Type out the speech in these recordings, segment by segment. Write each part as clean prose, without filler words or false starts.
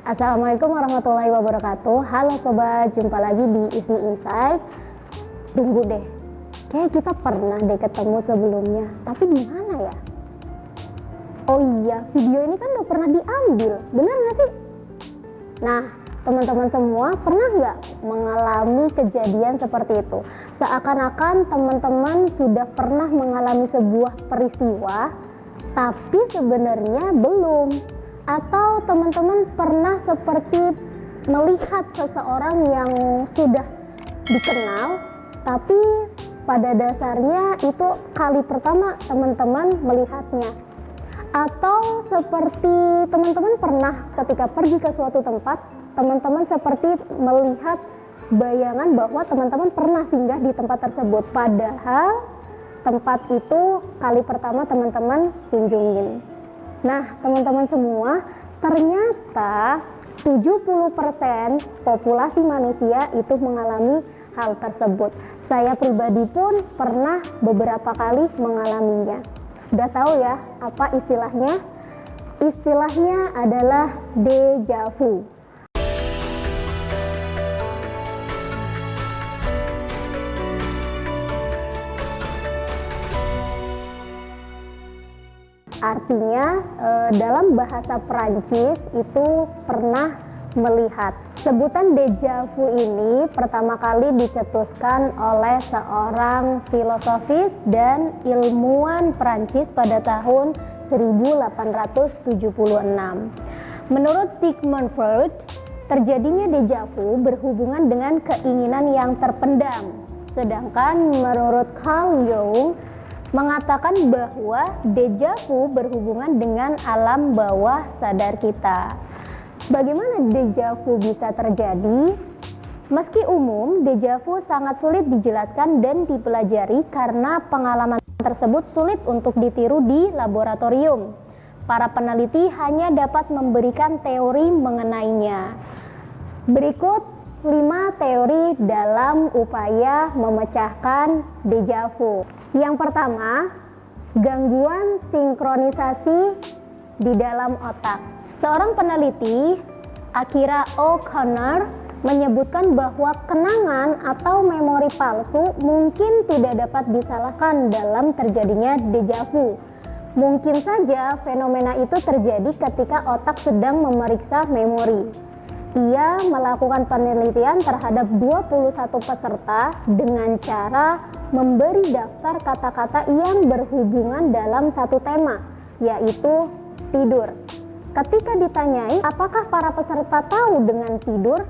Assalamualaikum warahmatullahi wabarakatuh. Halo sobat, jumpa lagi di Ismi Insight. Tunggu deh, kayak kita pernah deh ketemu sebelumnya, tapi di mana ya? Oh iya, video ini kan udah pernah diambil, benar nggak sih? Nah, teman-teman semua pernah nggak mengalami kejadian seperti itu? Seakan-akan teman-teman sudah pernah mengalami sebuah peristiwa, tapi sebenarnya belum. Atau teman-teman pernah seperti melihat seseorang yang sudah dikenal, tapi pada dasarnya itu kali pertama teman-teman melihatnya. Atau seperti teman-teman pernah ketika pergi ke suatu tempat, teman-teman seperti melihat bayangan bahwa teman-teman pernah singgah di tempat tersebut, padahal tempat itu kali pertama teman-teman kunjungin. Nah, teman-teman semua, ternyata 70% populasi manusia itu mengalami hal tersebut. Saya pribadi pun pernah beberapa kali mengalaminya. Udah tahu ya apa istilahnya? Istilahnya adalah deja vu. Artinya dalam bahasa Perancis itu pernah melihat. Sebutan deja vu ini pertama kali dicetuskan oleh seorang filosofis dan ilmuwan Perancis pada tahun 1876. Menurut Sigmund Freud, terjadinya deja vu berhubungan dengan keinginan yang terpendam. Sedangkan menurut Carl Jung mengatakan bahwa deja vu berhubungan dengan alam bawah sadar kita. Bagaimana deja vu bisa terjadi? Meski umum, deja vu sangat sulit dijelaskan dan dipelajari karena pengalaman tersebut sulit untuk ditiru di laboratorium. Para peneliti hanya dapat memberikan teori mengenainya. Berikut 5 teori dalam upaya memecahkan deja vu. Yang pertama, gangguan sinkronisasi di dalam otak. Seorang peneliti, Akira O'Connor, menyebutkan bahwa kenangan atau memori palsu mungkin tidak dapat disalahkan dalam terjadinya deja vu. Mungkin saja fenomena itu terjadi ketika otak sedang memeriksa memori. Ia melakukan penelitian terhadap 21 peserta dengan cara memberi daftar kata-kata yang berhubungan dalam satu tema, yaitu tidur. Ketika ditanyai apakah para peserta tahu dengan tidur,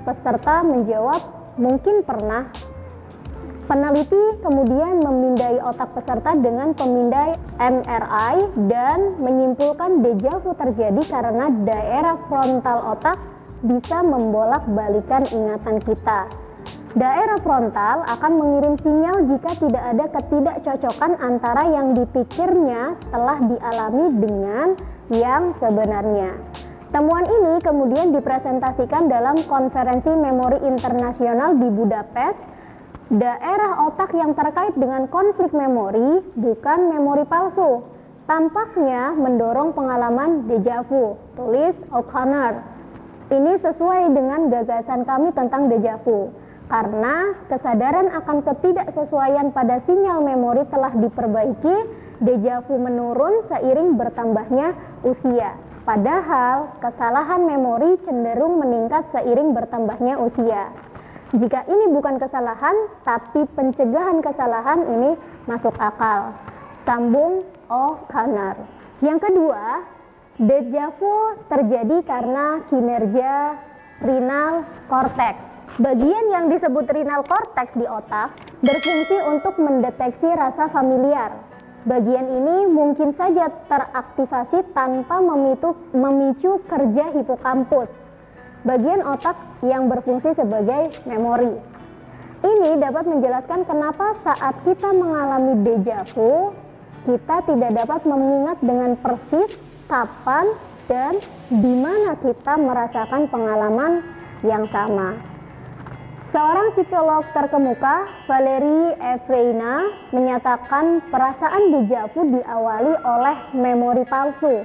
peserta menjawab mungkin pernah. Peneliti kemudian memindai otak peserta dengan pemindai MRI dan menyimpulkan deja vu terjadi karena daerah frontal otak bisa membolak-balikan ingatan kita. Daerah frontal akan mengirim sinyal jika tidak ada ketidakcocokan antara yang dipikirnya telah dialami dengan yang sebenarnya. Temuan ini kemudian dipresentasikan dalam konferensi memori internasional di Budapest. Daerah otak yang terkait dengan konflik memori bukan memori palsu, tampaknya mendorong pengalaman deja vu, tulis O'Connor. Ini sesuai dengan gagasan kami tentang deja vu, karena kesadaran akan ketidaksesuaian pada sinyal memori telah diperbaiki. Deja vu menurun seiring bertambahnya usia, padahal kesalahan memori cenderung meningkat seiring bertambahnya usia. Jika ini bukan kesalahan, tapi pencegahan kesalahan, ini masuk akal, sambung O'Connor. Yang kedua, deja vu terjadi karena kinerja renal cortex. Bagian yang disebut renal cortex di otak berfungsi untuk mendeteksi rasa familiar. Bagian ini mungkin saja teraktivasi tanpa memicu kerja hipokampus, bagian otak yang berfungsi sebagai memori. Ini dapat menjelaskan kenapa saat kita mengalami deja vu, kita tidak dapat mengingat dengan persis kapan dan di mana kita merasakan pengalaman yang sama. Seorang psikolog terkemuka, Valerie Efreina, menyatakan perasaan deja vu diawali oleh memori palsu.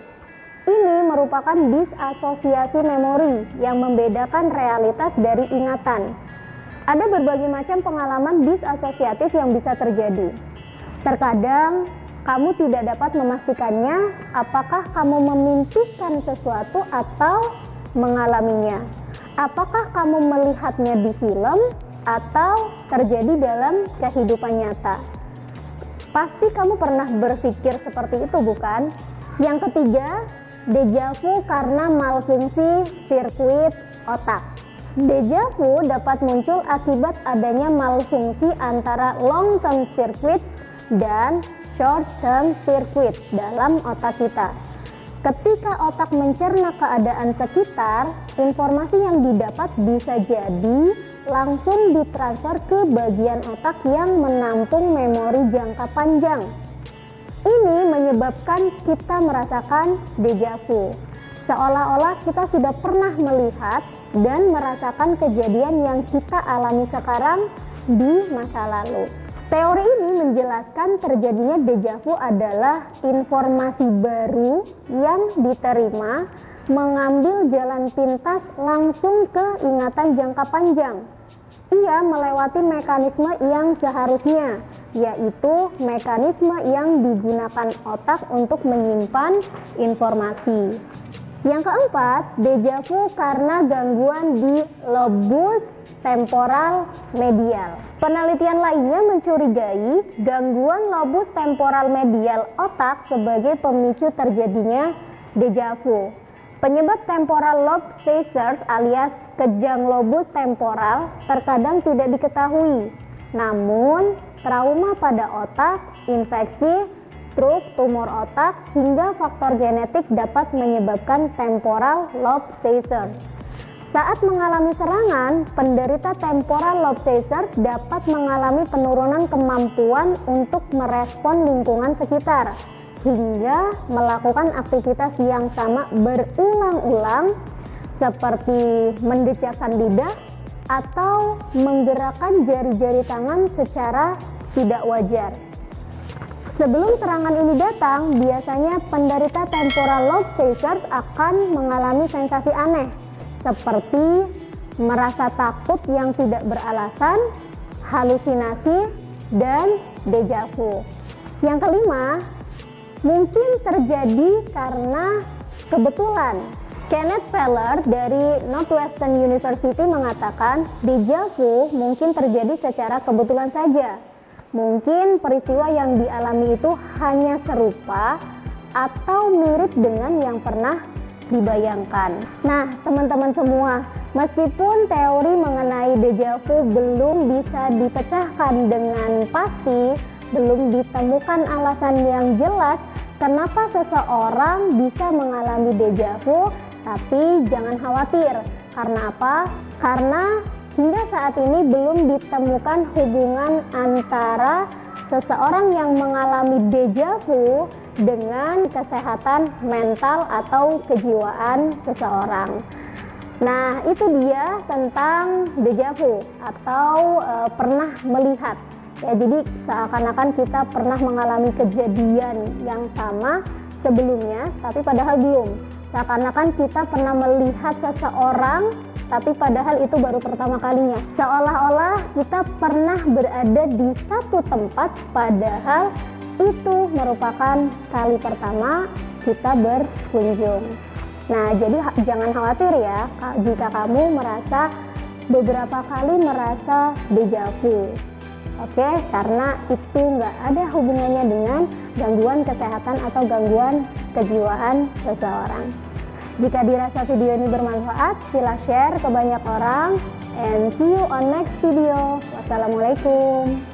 Ini merupakan disasosiasi memori yang membedakan realitas dari ingatan. Ada berbagai macam pengalaman disasosiatif yang bisa terjadi. Terkadang kamu tidak dapat memastikannya apakah kamu memimpikan sesuatu atau mengalaminya. Apakah kamu melihatnya di film atau terjadi dalam kehidupan nyata. Pasti kamu pernah berpikir seperti itu, bukan? Yang ketiga, dejavu karena malfungsi sirkuit otak. Dejavu dapat muncul akibat adanya malfungsi antara long term circuit dan short term circuit dalam otak kita. Ketika otak mencerna keadaan sekitar, informasi yang didapat bisa jadi langsung ditransfer ke bagian otak yang menampung memori jangka panjang. Ini menyebabkan kita merasakan dejavu, seolah-olah kita sudah pernah melihat dan merasakan kejadian yang kita alami sekarang di masa lalu. Teori ini menjelaskan terjadinya dejavu adalah informasi baru yang diterima mengambil jalan pintas langsung ke ingatan jangka panjang. Ia melewati mekanisme yang seharusnya, yaitu mekanisme yang digunakan otak untuk menyimpan informasi. Yang keempat, dejavu karena gangguan di lobus temporal medial. Penelitian lainnya mencurigai gangguan lobus temporal medial otak sebagai pemicu terjadinya dejavu. Penyebab temporal lobe seizures alias kejang lobus temporal terkadang tidak diketahui. Namun, trauma pada otak, infeksi, stroke, tumor otak, hingga faktor genetik dapat menyebabkan temporal lobe seizures. Saat mengalami serangan, penderita temporal lobe seizures dapat mengalami penurunan kemampuan untuk merespon lingkungan sekitar, hingga melakukan aktivitas yang sama berulang-ulang seperti mendecakkan lidah atau menggerakkan jari-jari tangan secara tidak wajar. Sebelum serangan ini datang, biasanya penderita temporal lobe seizures akan mengalami sensasi aneh seperti merasa takut yang tidak beralasan, halusinasi, dan dejavu. Yang kelima, mungkin terjadi karena kebetulan. Kenneth Feller dari Northwestern University mengatakan dejavu mungkin terjadi secara kebetulan saja. Mungkin peristiwa yang dialami itu hanya serupa atau mirip dengan yang pernah dibayangkan. Nah, teman-teman semua, meskipun teori mengenai dejavu belum bisa dipecahkan dengan pasti, belum ditemukan alasan yang jelas kenapa seseorang bisa mengalami dejavu, tapi jangan khawatir. Karena apa? Karena hingga saat ini belum ditemukan hubungan antara seseorang yang mengalami dejavu dengan kesehatan mental atau kejiwaan seseorang. Nah, itu dia tentang dejavu atau pernah melihat. Ya, jadi seakan-akan kita pernah mengalami kejadian yang sama sebelumnya, tapi padahal belum. Seakan-akan kita pernah melihat seseorang, tapi padahal itu baru pertama kalinya. Seolah-olah kita pernah berada di satu tempat, padahal itu merupakan kali pertama kita berkunjung. Nah, jadi jangan khawatir ya jika kamu merasa beberapa kali merasa dejavu. Oke, karena itu nggak ada hubungannya dengan gangguan kesehatan atau gangguan kejiwaan seseorang. Jika dirasa video ini bermanfaat, sila share ke banyak orang, and see you on next video. Wassalamualaikum.